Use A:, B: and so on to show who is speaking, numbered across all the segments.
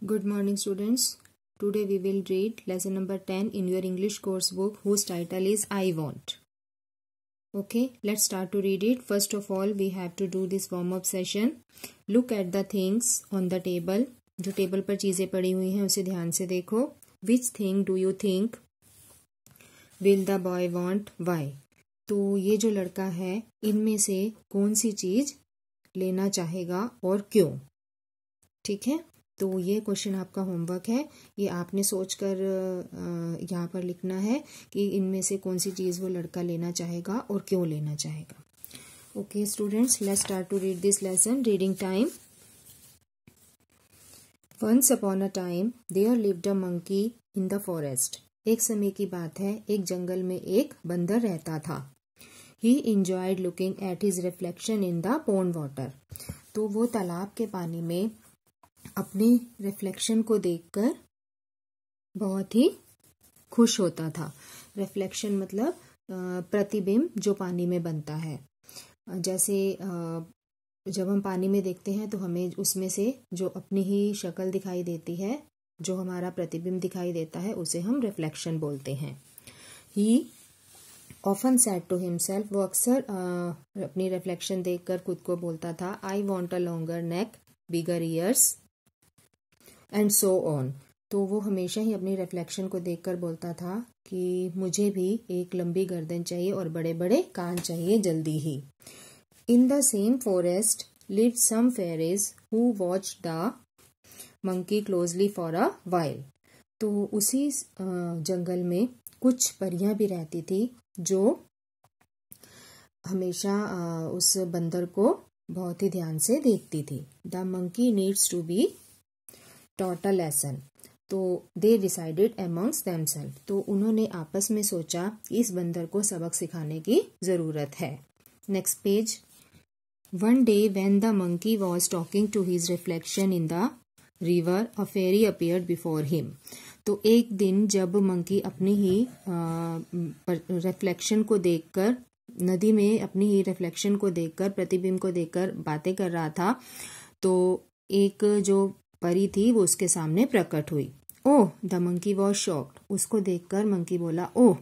A: Good morning, students. Today we will read lesson number 10 in your English course book whose title is I Want. Okay, let's start to read it. First of all, we have to do this warm-up session. Look at the things on the table. जो table पर चीज़ें पड़ी हुई हैं उसे ध्यान से देखो. Which thing do you think will the boy want? Why? तो ये जो लड़का है इनमें से कौन सी चीज़ लेना चाहेगा और क्यों? ठीक है, तो ये क्वेश्चन आपका होमवर्क है. ये आपने सोचकर यहाँ पर लिखना है कि इनमें से कौन सी चीज़ वो लड़का लेना चाहेगा और क्यों लेना चाहेगा. Okay students, let's start to read this lesson. Reading time. Once upon a time there lived a monkey in the forest. एक समय की बात है, एक जंगल में एक बंदर रहता था. ही enjoyed looking at his reflection in the pond water. तो वो तालाब के पानी में अपने रिफ्लेक्शन को देखकर बहुत ही खुश होता था. रिफ्लेक्शन मतलब प्रतिबिंब जो पानी में बनता है. जैसे जब हम पानी में देखते हैं तो हमें उसमें से जो अपनी ही शक्ल दिखाई देती है, जो हमारा प्रतिबिंब दिखाई देता है, उसे हम रिफ्लेक्शन बोलते हैं. He often said to himself. वो अक्सर अपनी रिफ्लेक्शन देखकर खुद को बोलता था, I want a longer neck, bigger ears and so on. तो वो हमेशा ही अपनी रिफ्लेक्शन को देखकर बोलता था कि मुझे भी एक लंबी गर्दन चाहिए और बड़े बड़े कान चाहिए जल्दी ही. In the same forest lived some fairies who watched the monkey closely for a while. तो उसी जंगल में कुछ परियां भी रहती थी जो हमेशा उस बंदर को बहुत ही ध्यान से देखती थी. The monkey needs to be taught a lesson. तो they decided amongst themselves. तो उन्होंने आपस में सोचा कि इस बंदर को सबक सिखाने की जरूरत है. Next page. One day when the monkey was talking to his reflection in the river, a fairy appeared before him. तो एक दिन जब मंकी अपनी ही रिफ्लेक्शन को देखकर नदी में अपनी ही रिफ्लेक्शन को देखकर प्रतिबिंब को देखकर बातें कर रहा था, तो एक जो परी थी वो उसके सामने प्रकट हुई. ओह, द मंकी वॉज शॉक्ड. उसको देखकर मंकी बोला ओह.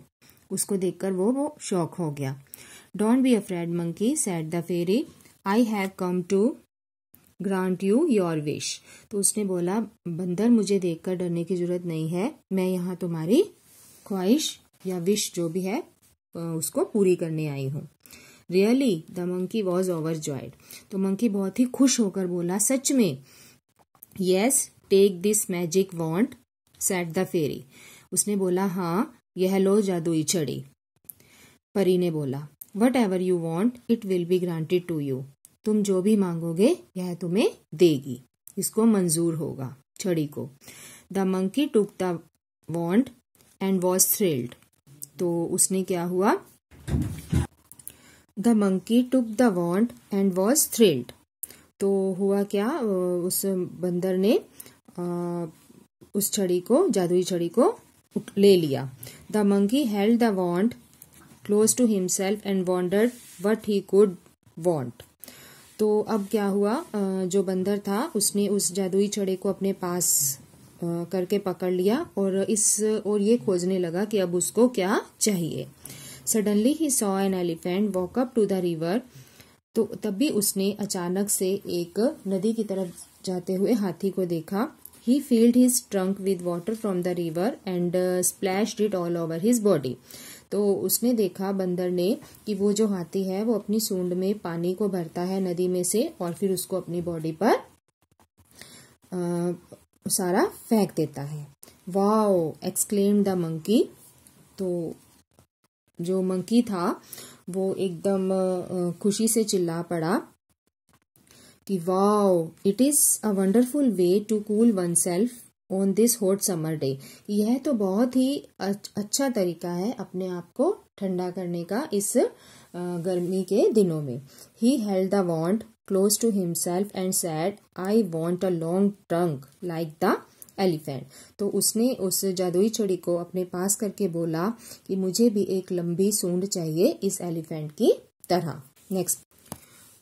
A: उसको देखकर वो शॉक हो गया. Don't be afraid monkey, said the fairy, I have come to grant you your wish. तो उसने बोला, बंदर मुझे देखकर डरने की जरूरत नहीं है, मैं यहाँ तुम्हारी ख्वाहिश या विश जो भी है उसको पूरी करने आई हूँ. Really, the monkey was overjoyed. तो मंकी बहुत ही खुश होकर बोला, सच में. Yes, take this magic wand, said the fairy. उसने बोला, हाँ, यह लो जादुई छड़ी. परी ने बोला, whatever you want, it will be granted to you. तुम जो भी मांगोगे यह तुम्हें देगी, इसको मंजूर होगा छड़ी को. The monkey took the wand and was thrilled. तो उसने क्या हुआ? The monkey took the wand and was thrilled. तो हुआ क्या, उस बंदर ने उस छड़ी को, जादुई छड़ी को ले लिया. The monkey held the wand close to himself and wondered what he could want. तो अब क्या हुआ, जो बंदर था उसने उस जादुई छड़ी को अपने पास करके पकड़ लिया और ये खोजने लगा कि अब उसको क्या चाहिए. Suddenly he saw an elephant walk up to the river. तो तभी उसने अचानक से एक नदी की तरफ जाते हुए हाथी को देखा. He filled his trunk with water from the river and splashed it all over his body. तो उसने देखा, बंदर ने, कि वो जो हाथी है वो अपनी सूंड में पानी को भरता है नदी में से और फिर उसको अपनी बॉडी पर सारा फेंक देता है. Wow, exclaimed the monkey. तो जो मंकी था वो एकदम खुशी से चिल्ला पड़ा कि wow, it is a wonderful way to cool oneself on this hot summer day. यह तो बहुत ही अच्छा तरीका है अपने आप को ठंडा करने का इस गर्मी के दिनों में. He held the wand close to himself and said, I want a long trunk like the elephant. तो उसने उस जादुई छड़ी को अपने पास करके बोला कि मुझे भी एक लंबी सूंड चाहिए इस एलिफेंट की तरह. Next.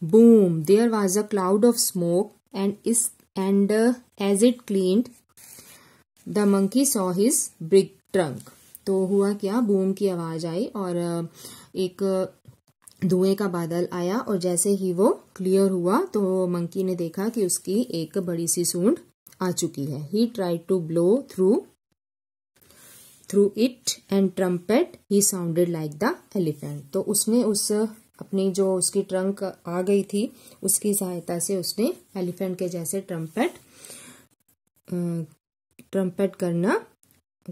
A: Boom, there was a cloud of smoke and as it cleaned the monkey saw his big trunk. तो हुआ क्या, बूम की आवाज आई और एक धुएं का बादल आया और जैसे ही वो क्लियर हुआ तो मंकी ने देखा कि उसकी एक बड़ी सी सूंड आ चुकी है। He tried to blow through it and trumpet he sounded like the elephant. तो उसने उस अपनी जो उसकी ट्रंक आ गई थी उसकी सहायता से उसने एलिफेंट के जैसे ट्रम्पेट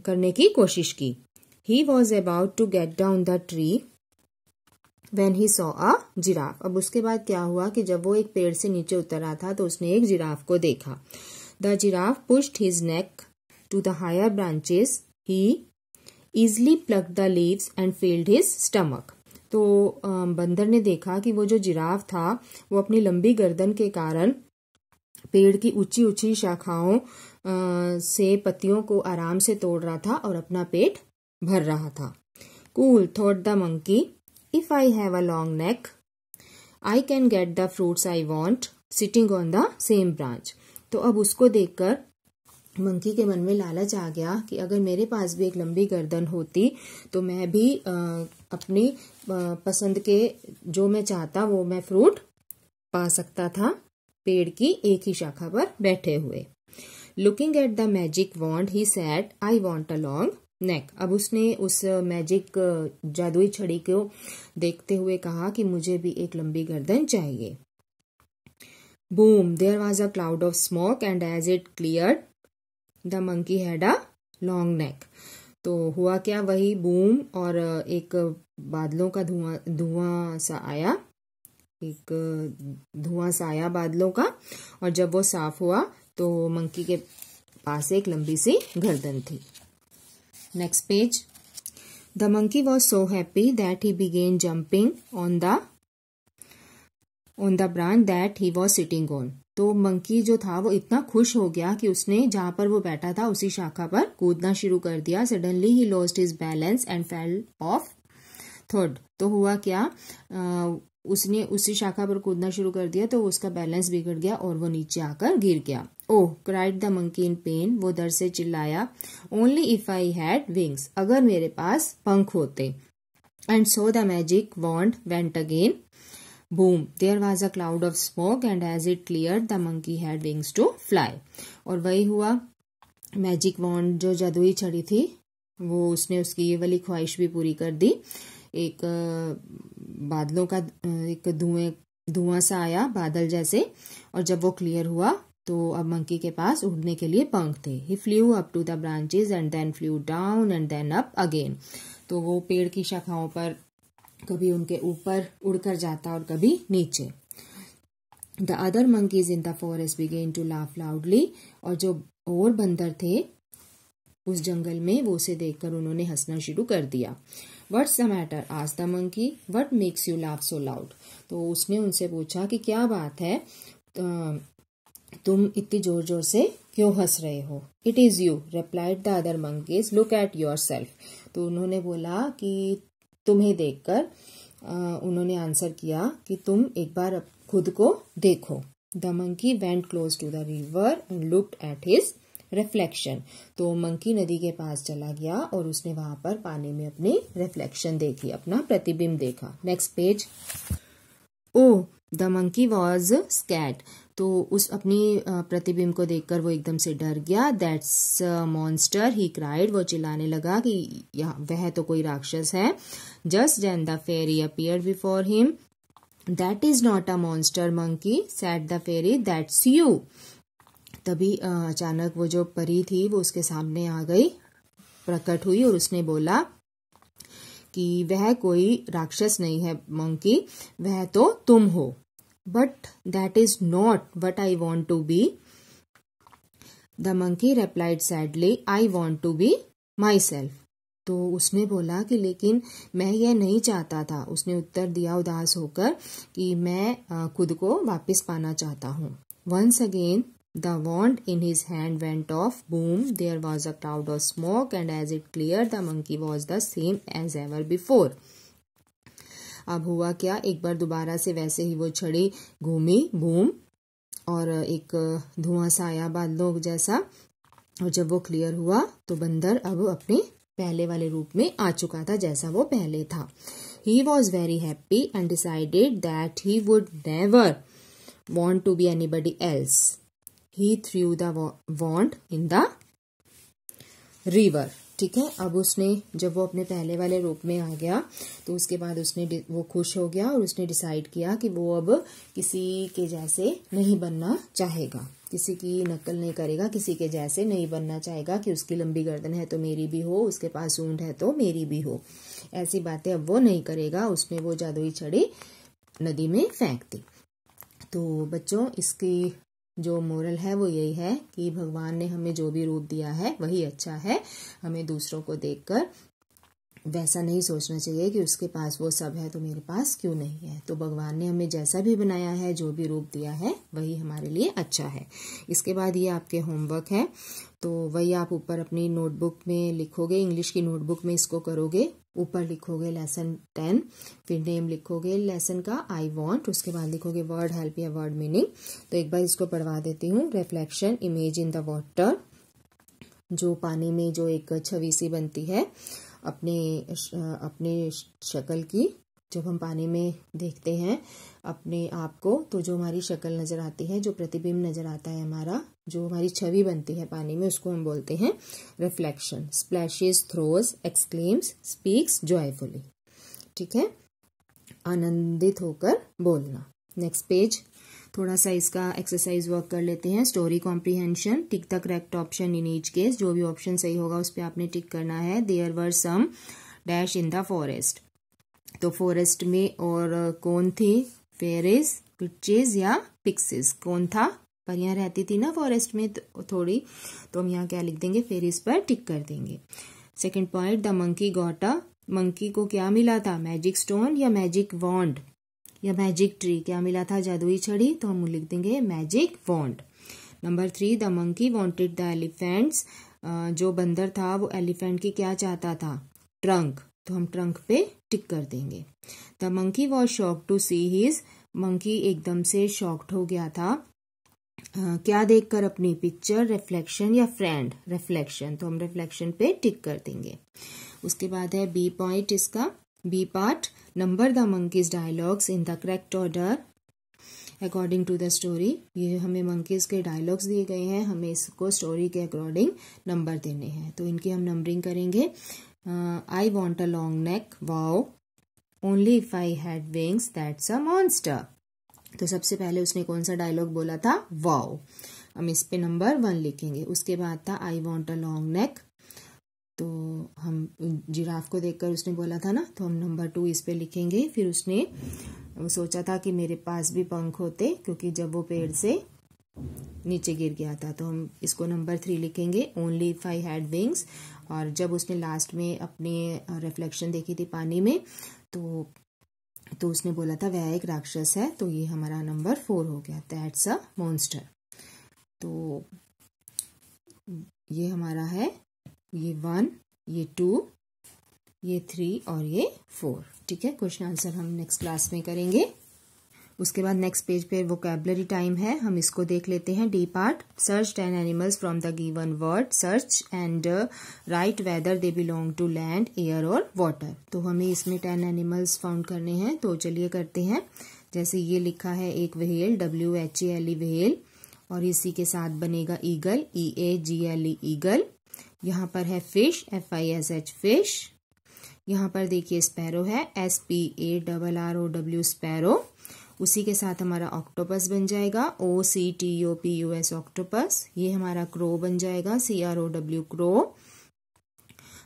A: करने की कोशिश की। He was about to get down the tree when he saw a giraffe. अब उसके बाद क्या हुआ कि जब वो एक पेड़ से नीचे उतर रहा था तो उसने एक जिराफ को देखा। The giraffe pushed his neck to the higher branches, he easily plucked the leaves and filled his stomach। तो बंदर ने देखा कि वो जो जिराफ था वो अपनी लंबी गर्दन के कारण पेड़ की ऊंची ऊंची शाखाओं से पत्तियों को आराम से तोड़ रहा था और अपना पेट भर रहा था। Cool, thought the monkey, if I have a long neck, I can get the fruits I want sitting on the same branch। तो अब उसको देखकर मंकी के मन में लालच आ गया कि अगर मेरे पास भी एक लंबी गर्दन होती तो मैं भी अपनी पसंद के जो मैं चाहता वो मैं फ्रूट पा सकता था पेड़ की एक ही शाखा पर बैठे हुए। Looking at the magic wand he said, I want a long neck. अब उसने उस मैजिक जादुई छड़ी को देखते हुए कहा कि मुझे भी एक लंबी गर्दन चाहिए। Boom, there was a cloud of smoke and as it cleared the monkey had a long neck. तो हुआ क्या, वही बूम और एक बादलों का धुआं सा आया बादलों का, और जब वो साफ हुआ तो मंकी के पास एक लंबी सी गर्दन थी। Next page. The monkey was so happy that he begin jumping on the branch that he was sitting on. तो मंकी जो था वो इतना खुश हो गया कि उसने जहां पर वो बैठा था उसी शाखा पर कूदना शुरू कर दिया। Suddenly he lost his balance and fell off third. तो हुआ क्या, उसने उसी शाखा पर कूदना शुरू कर दिया तो उसका बैलेंस बिगड़ गया और वो नीचे आकर गिर गया। Oh, cried the monkey in pain. वो दर्द से चिल्लाया। Only if I had wings, अगर मेरे पास पंख होते। And so the magic wand went again. Boom, there was a cloud of smoke and as it cleared the monkey had wings to fly। और वही हुआ, मैजिक वॉन्ड जो जादुई छड़ी थी वो उसने उसकी ये वाली ख्वाहिश भी पूरी कर दी। एक बादलों का एक धुआं सा आया बादल जैसे, और जब वो क्लियर हुआ तो अब मंकी के पास उड़ने के लिए पंख थे। He flew up to the branches and then flew down and then up again. तो वो पेड़ की शाखाओं पर कभी उनके ऊपर उड़कर जाता और कभी नीचे। The other monkeys in the forest began to laugh loudly. और जो और बंदर थे उस जंगल में वो उसे देखकर उन्होंने हंसना शुरू कर दिया। What's the matter, asked the monkey, what makes you laugh so loud. तो उसने उनसे पूछा कि क्या बात है, तुम इतनी जोर जोर से क्यों हंस रहे हो। It is you, replied the other monkeys, look at your self. तो उन्होंने बोला कि तुम्हें देखकर उन्होंने आंसर किया कि तुम एक बार खुद को देखो। The monkey went close to the river and looked at his reflection. तो मंकी नदी के पास चला गया और उसने वहां पर पानी में अपनी रिफ्लेक्शन देखी, अपना प्रतिबिंब देखा। Next page. Oh, the monkey was scared. तो उस अपनी प्रतिबिंब को देखकर वो एकदम से डर गया। That's monster, he cried. वो चिल्लाने लगा कि वह तो कोई राक्षस है। Just then the fairy appeared before him. That is not a monster monkey, said the fairy, that's you. तभी अचानक वो जो परी थी वो उसके सामने आ गई, प्रकट हुई और उसने बोला कि वह कोई राक्षस नहीं है मंकी, वह तो तुम हो। But that is not what I want to be. The monkey replied sadly, I want to be myself. तो उसने बोला कि लेकिन मैं यह नहीं चाहता था। उसने उत्तर दिया उदास होकर कि मैं खुद को वापस पाना चाहता हूँ। Once again the wand in his hand went off. Boom, there was a cloud of smoke and as it cleared the monkey was the same as ever before। अब हुआ क्या, एक बार दोबारा से वैसे ही वो छड़ी घूमी, बूम, और एक धुआं सा आया बादलों जैसा, और जब वो क्लियर हुआ तो बंदर अब अपने पहले वाले रूप में आ चुका था जैसा वो पहले था। He was very happy and decided that he would never want to be anybody else. He threw the wand in the river. ठीक है, अब उसने जब वो अपने पहले वाले रूप में आ गया तो उसके बाद उसने वो खुश हो गया और उसने डिसाइड किया कि वो अब किसी के जैसे नहीं बनना चाहेगा, किसी की नकल नहीं करेगा, किसी के जैसे नहीं बनना चाहेगा कि उसकी लंबी गर्दन है तो मेरी भी हो, उसके पास सूंड है तो मेरी भी हो, ऐसी बातें अब वो नहीं करेगा। उसने वो जादुई छड़ी नदी में फेंक दी। तो बच्चों, इसकी जो मोरल है वो यही है कि भगवान ने हमें जो भी रूप दिया है वही अच्छा है। हमें दूसरों को देखकर वैसा नहीं सोचना चाहिए कि उसके पास वो सब है तो मेरे पास क्यों नहीं है। तो भगवान ने हमें जैसा भी बनाया है, जो भी रूप दिया है वही हमारे लिए अच्छा है। इसके बाद ये आपके होमवर्क है, तो वही आप ऊपर अपनी नोटबुक में लिखोगे, इंग्लिश की नोटबुक में इसको करोगे। ऊपर लिखोगे लेसन 10, फिर नेम लिखोगे लेसन का आई वॉन्ट, उसके बाद लिखोगे वर्ड हेल्प या वर्ड मीनिंग। तो एक बार इसको पढ़वा देती हूँ। Reflection, image in the water, जो पानी में जो एक छवि सी बनती है अपने शक्ल की, जब हम पानी में देखते हैं अपने आप को तो जो हमारी शक्ल नजर आती है, जो प्रतिबिंब नजर आता है हमारा, जो हमारी छवि बनती है पानी में, उसको हम बोलते हैं reflection. Splashes, throws, exclaims, speaks joyfully. ठीक है, आनंदित होकर बोलना। नेक्स्ट पेज, थोड़ा सा इसका एक्सरसाइज वर्क कर लेते हैं। Story comprehension, tick the correct option in each case, जो भी ऑप्शन सही होगा उस पर आपने टिक करना है। There were some dash in the forest, तो फॉरेस्ट में और कौन थे? फेरिस, पिचेस या पिक्सेस। कौन था? परियां रहती थी ना फॉरेस्ट में थोड़ी, तो हम यहाँ क्या लिख देंगे? फेरिस पर टिक कर देंगे। Second point, the monkey got a, monkey को क्या मिला था? मैजिक स्टोन या मैजिक वॉन्ड या मैजिक ट्री, क्या मिला था? जादुई छड़ी, तो हम लिख देंगे magic wand. Number 3, the monkey wanted the elephant's, जो बंदर था वो एलिफेंट की क्या चाहता था? ट्रंक, तो हम ट्रंक पे टिक कर देंगे। The monkey was shocked to see his, monkey एकदम से शॉक्ड हो गया था क्या देखकर? अपनी पिक्चर, रिफ्लेक्शन या फ्रेंड? रिफ्लेक्शन, तो हम रिफ्लेक्शन पे टिक कर देंगे। उसके बाद है बी पॉइंट, इसका B part, number the monkey's dialogues in the correct order according to the story. ये हमें मंकीज के डायलॉग्स दिए गए हैं, हमें इसको स्टोरी के अकॉर्डिंग नंबर देने हैं, तो इनकी हम नंबरिंग करेंगे। I want a long neck, wow, only if I had wings, that's a monster। तो सबसे पहले उसने कौन सा डायलॉग बोला था? वाओ, हम इस पे नंबर 1 लिखेंगे। उसके बाद था I want a long neck, तो हम जिराफ को देखकर उसने बोला था ना, तो हम नंबर 2 इस पे लिखेंगे। फिर उसने सोचा था कि मेरे पास भी पंख होते, क्योंकि जब वो पेड़ से नीचे गिर गया था, तो हम इसको नंबर 3 लिखेंगे, only if I had wings. और जब उसने लास्ट में अपनी रिफ्लेक्शन देखी थी पानी में, तो उसने बोला था वह एक राक्षस है, तो ये हमारा नंबर 4 हो गया, दैट्स अ मॉन्स्टर। तो ये हमारा है, ये 1, ये 2, ये 3 और ये 4। ठीक है, क्वेश्चन आंसर हम नेक्स्ट क्लास में करेंगे। उसके बाद नेक्स्ट पेज पे वोकैबुलरी टाइम है, हम इसको देख लेते हैं। D part, search 10 animals from the given word, search and write whether they belong to land, air और वाटर। तो हमें इसमें 10 एनिमल्स फाउंड करने हैं, तो चलिए करते हैं। जैसे ये लिखा है एक व्हेल, WHALE व्हेल, और इसी के साथ बनेगा ईगल, EAGLE ईगल। यहाँ पर है फिश, FISH फिश। यहाँ पर देखिए स्पैरो है, SPARROW स्पैरो। उसी के साथ हमारा ऑक्टोपस बन जाएगा, OCTOPUS ऑक्टोपस। ये हमारा क्रो बन जाएगा, CROW क्रो।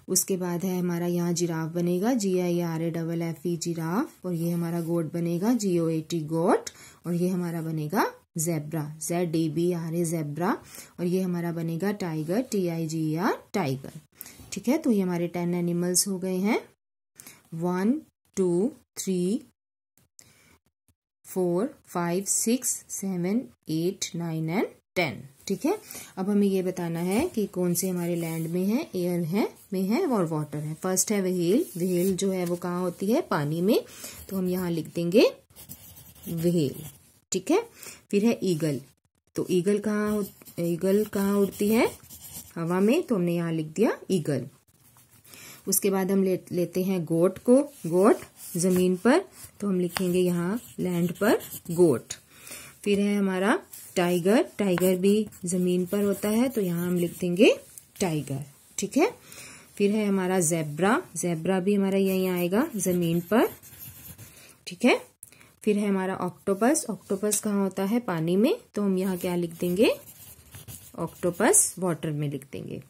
A: उसके बाद है हमारा यहाँ जिराफ बनेगा, GIRAFFE जिराफ। और ये हमारा गोट बनेगा, GOAT गोट। और ये हमारा बनेगा जेब्रा, ZEBRA जेब्रा। और ये हमारा बनेगा टाइगर, TIGER टाइगर। ठीक है, तो ये हमारे 10 एनिमल्स हो गए हैं, 1 2 3 4 5 6 7 8 9 एंड 10। ठीक है, अब हमें ये बताना है कि कौन से हमारे लैंड में है, एयर है में है और वाटर है। फर्स्ट है व्हेल, व्हेल जो है वो कहाँ होती है? पानी में, तो हम यहाँ लिख देंगे व्हेल। ठीक है, फिर है ईगल, तो ईगल कहाँ उड़ती है? हवा में, तो हमने यहाँ लिख दिया ईगल। उसके बाद हम लेते हैं गोट को, गोट जमीन पर, तो हम लिखेंगे यहाँ लैंड पर गोट। फिर है हमारा टाइगर, टाइगर भी जमीन पर होता है, तो यहाँ हम लिख देंगे टाइगर, ठीक है। फिर है हमारा ज़ेब्रा, ज़ेब्रा भी हमारा यहीं आएगा जमीन पर, ठीक है। फिर है हमारा ऑक्टोपस, ऑक्टोपस कहाँ होता है, पानी में, तो हम यहाँ क्या लिख देंगे, ऑक्टोपस वाटर में लिख देंगे।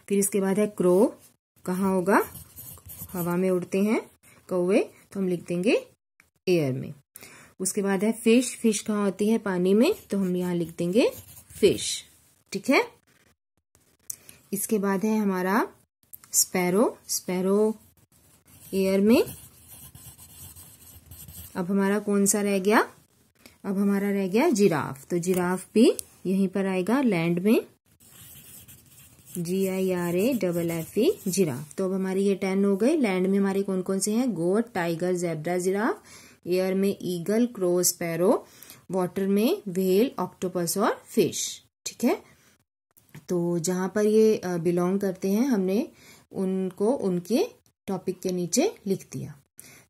A: फिर इसके बाद है क्रो, कहाँ होगा, हवा में उड़ते हैं कौवे, तो हम लिख देंगे एयर में। उसके बाद है फिश, फिश कहाँ होती है, पानी में, तो हम यहाँ लिख देंगे फिश, ठीक है। इसके बाद है हमारा स्पैरो, स्पैरो एयर में। अब हमारा कौन सा रह गया, अब हमारा रह गया जिराफ, तो जिराफ भी यहीं पर आएगा लैंड में, GIRAFFE जिराफ। तो अब हमारी ये 10 हो गए। लैंड में हमारे कौन कौन से हैं, गोट, टाइगर, ज़ेब्रा, जिराफ। एयर में ईगल, क्रो, स्पैरो। वाटर में व्हेल, ऑक्टोपस और फिश, ठीक है। तो जहां पर ये बिलोंग करते हैं हमने उनको उनके टॉपिक के नीचे लिख दिया।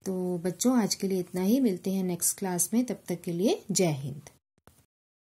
A: तो बच्चों आज के लिए इतना ही, मिलते हैं नेक्स्ट क्लास में, तब तक के लिए जय हिंद।